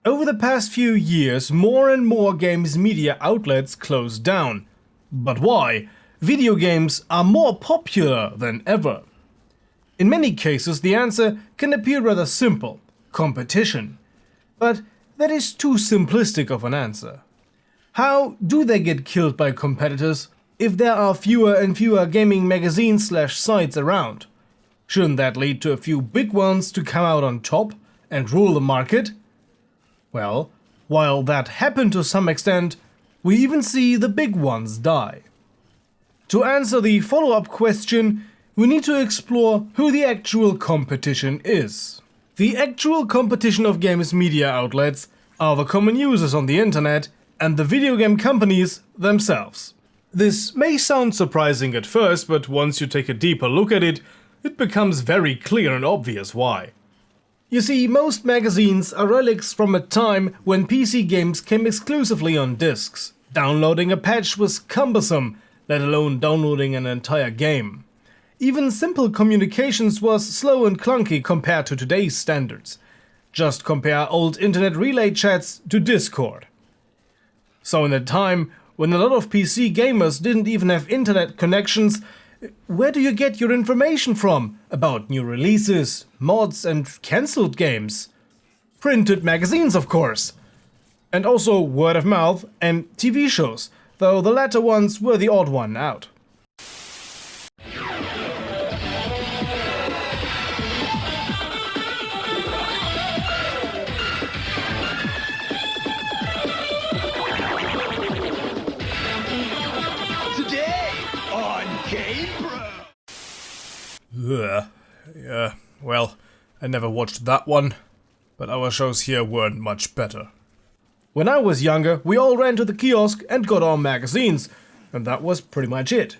Over the past few years, more and more games media outlets closed down. But why? Video games are more popular than ever. In many cases, the answer can appear rather simple: competition. But that is too simplistic of an answer. How do they get killed by competitors if there are fewer and fewer gaming magazines/sites around? Shouldn't that lead to a few big ones to come out on top and rule the market? Well, while that happened to some extent, we even see the big ones die. To answer the follow-up question, we need to explore who the actual competition is. The actual competition of games media outlets are the common users on the internet and the video game companies themselves. This may sound surprising at first, but once you take a deeper look at it, it becomes very clear and obvious why. You see, most magazines are relics from a time when PC games came exclusively on discs. Downloading a patch was cumbersome, let alone downloading an entire game. Even simple communications was slow and clunky compared to today's standards. Just compare old internet relay chats to Discord. So in a time when a lot of PC gamers didn't even have internet connections, where do you get your information from about new releases, mods and cancelled games? Printed magazines, of course. And also word of mouth and TV shows, though the latter ones were the odd one out. Yeah, well, I never watched that one, but our shows here weren't much better. When I was younger, we all ran to the kiosk and got our magazines, and that was pretty much it.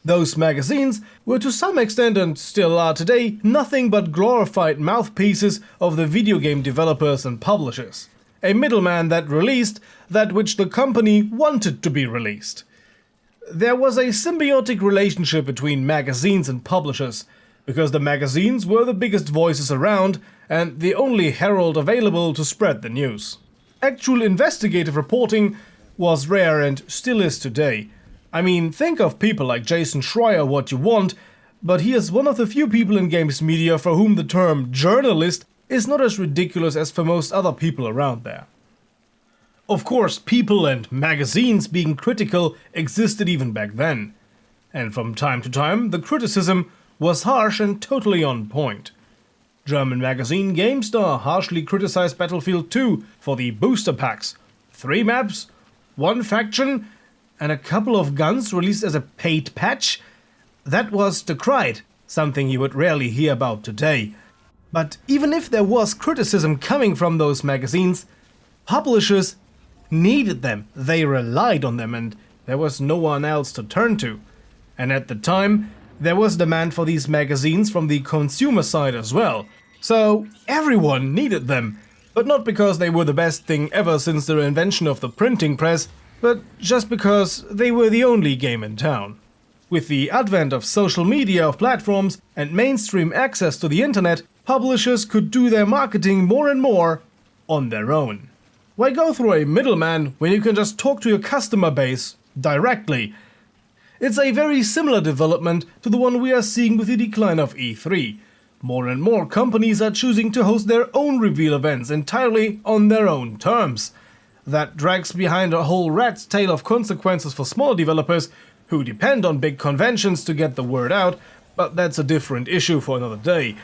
Those magazines were to some extent, and still are today, nothing but glorified mouthpieces of the video game developers and publishers. A middleman that released that which the company wanted to be released. There was a symbiotic relationship between magazines and publishers, because the magazines were the biggest voices around and the only herald available to spread the news. Actual investigative reporting was rare and still is today. I mean, think of people like Jason Schreier what you want, but he is one of the few people in games media for whom the term journalist is not as ridiculous as for most other people around there. Of course, people and magazines being critical existed even back then. And from time to time, the criticism was harsh and totally on point. German magazine GameStar harshly criticized Battlefield 2 for the booster packs, 3 maps, 1 faction, and a couple of guns released as a paid patch. That was decried, something you would rarely hear about today. But even if there was criticism coming from those magazines, publishers needed them, they relied on them, and there was no one else to turn to. And at the time, there was demand for these magazines from the consumer side as well. So everyone needed them, but not because they were the best thing ever since the invention of the printing press, but just because they were the only game in town. With the advent of social media platforms and mainstream access to the internet, publishers could do their marketing more and more on their own. Why go through a middleman when you can just talk to your customer base directly? It's a very similar development to the one we are seeing with the decline of E3. More and more companies are choosing to host their own reveal events entirely on their own terms. That drags behind a whole rat's tail of consequences for small developers who depend on big conventions to get the word out, but that's a different issue for another day.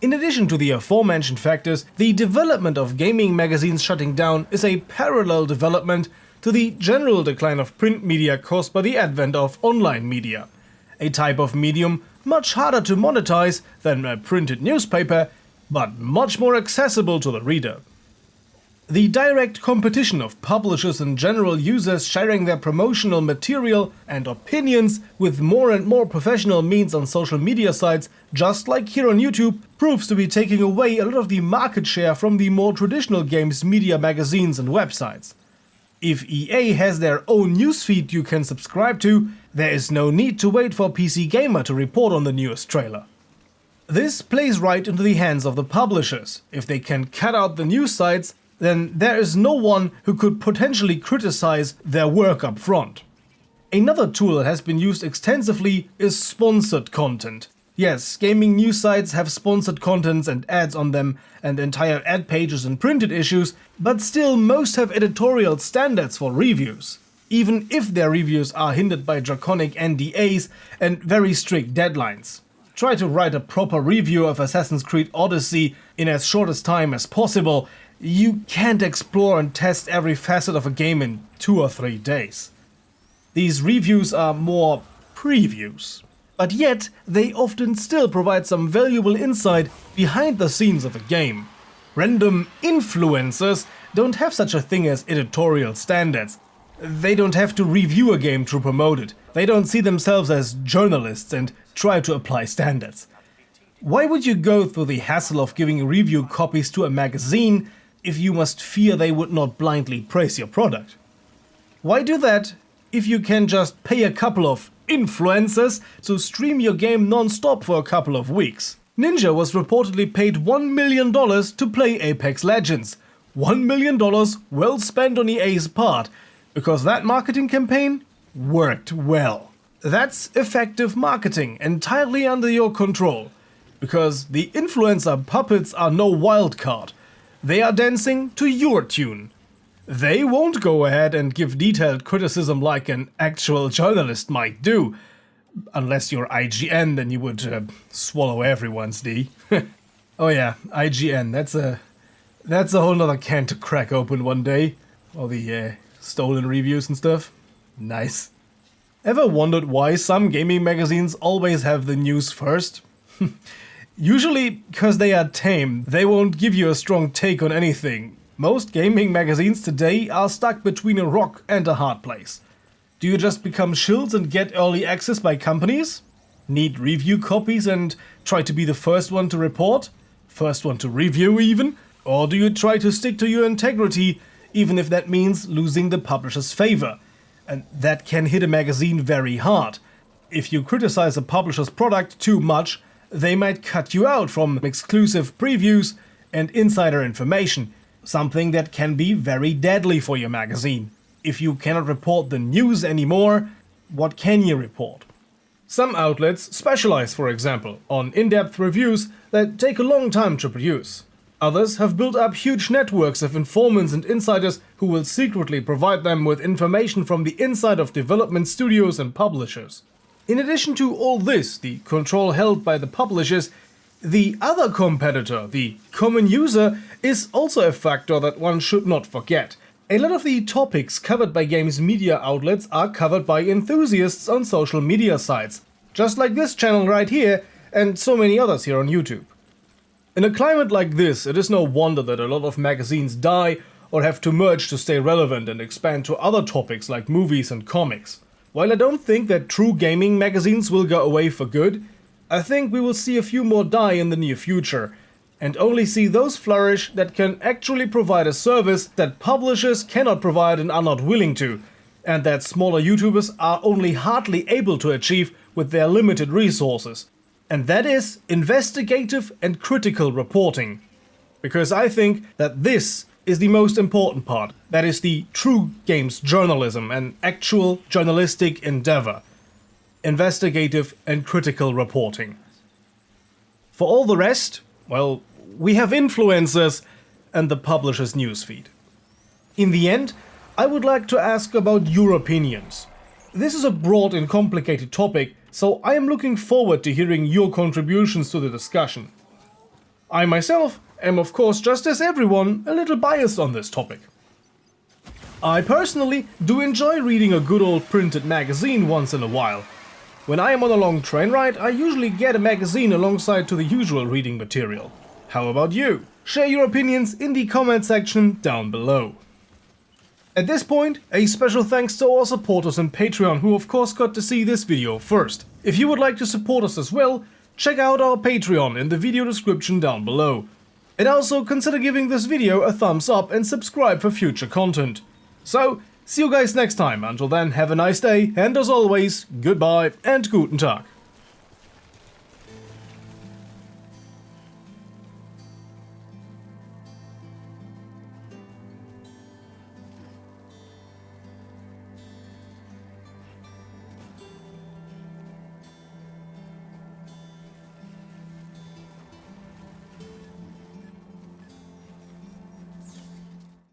In addition to the aforementioned factors, the development of gaming magazines shutting down is a parallel development to the general decline of print media caused by the advent of online media. A type of medium much harder to monetize than a printed newspaper, but much more accessible to the reader. The direct competition of publishers and general users sharing their promotional material and opinions with more and more professional means on social media sites, just like here on YouTube, proves to be taking away a lot of the market share from the more traditional games media magazines and websites. If EA has their own newsfeed you can subscribe to, there is no need to wait for PC Gamer to report on the newest trailer. This plays right into the hands of the publishers. If they can cut out the news sites, then there is no one who could potentially criticize their work up front. Another tool that has been used extensively is sponsored content. Yes, gaming news sites have sponsored contents and ads on them and entire ad pages and printed issues, but still most have editorial standards for reviews, even if their reviews are hindered by draconic NDAs and very strict deadlines. Try to write a proper review of Assassin's Creed Odyssey in as short a time as possible. You can't explore and test every facet of a game in 2 or 3 days. These reviews are more previews, but yet they often still provide some valuable insight behind the scenes of a game. Random influencers don't have such a thing as editorial standards. They don't have to review a game to promote it. They don't see themselves as journalists and try to apply standards. Why would you go through the hassle of giving review copies to a magazine if you must fear they would not blindly praise your product? Why do that if you can just pay a couple of influencers to stream your game non-stop for a couple of weeks? Ninja was reportedly paid $1 million to play Apex Legends. $1 million well spent on EA's part, because that marketing campaign worked well. That's effective marketing, entirely under your control. Because the influencer puppets are no wild card. They are dancing to your tune. They won't go ahead and give detailed criticism like an actual journalist might do. Unless you're IGN, then you would swallow everyone's D. Oh yeah, IGN, that's a whole nother can to crack open one day. All the stolen reviews and stuff. Nice. Ever wondered why some gaming magazines always have the news first? Usually because they are tame, they won't give you a strong take on anything. Most gaming magazines today are stuck between a rock and a hard place. Do you just become shills and get early access by companies? Need review copies and try to be the first one to report? First one to review even? Or do you try to stick to your integrity, even if that means losing the publisher's favor? And that can hit a magazine very hard. If you criticize a publisher's product too much, they might cut you out from exclusive previews and insider information, something that can be very deadly for your magazine. If you cannot report the news anymore, what can you report? Some outlets specialize, for example, on in-depth reviews that take a long time to produce. Others have built up huge networks of informants and insiders who will secretly provide them with information from the inside of development studios and publishers. In addition to all this, the control held by the publishers, the other competitor, the common user, is also a factor that one should not forget. A lot of the topics covered by games media outlets are covered by enthusiasts on social media sites, just like this channel right here and so many others here on YouTube. In a climate like this, it is no wonder that a lot of magazines die or have to merge to stay relevant and expand to other topics like movies and comics. While I don't think that true gaming magazines will go away for good, I think we will see a few more die in the near future, and only see those flourish that can actually provide a service that publishers cannot provide and are not willing to, and that smaller YouTubers are only hardly able to achieve with their limited resources. And that is investigative and critical reporting. Because I think that this is the most important part. That is the true games journalism and actual journalistic endeavor. Investigative and critical reporting. For all the rest, well, we have influencers and the publisher's newsfeed. In the end, I would like to ask about your opinions. This is a broad and complicated topic, so I am looking forward to hearing your contributions to the discussion. I myself am, of course, just as everyone, a little biased on this topic. I personally do enjoy reading a good old printed magazine once in a while. When I am on a long train ride, I usually get a magazine alongside to the usual reading material. How about you? Share your opinions in the comment section down below. At this point, a special thanks to our supporters on Patreon who of course got to see this video first. If you would like to support us as well, check out our Patreon in the video description down below. And also consider giving this video a thumbs up and subscribe for future content. So, see you guys next time. Until then, have a nice day, and as always, goodbye and guten Tag.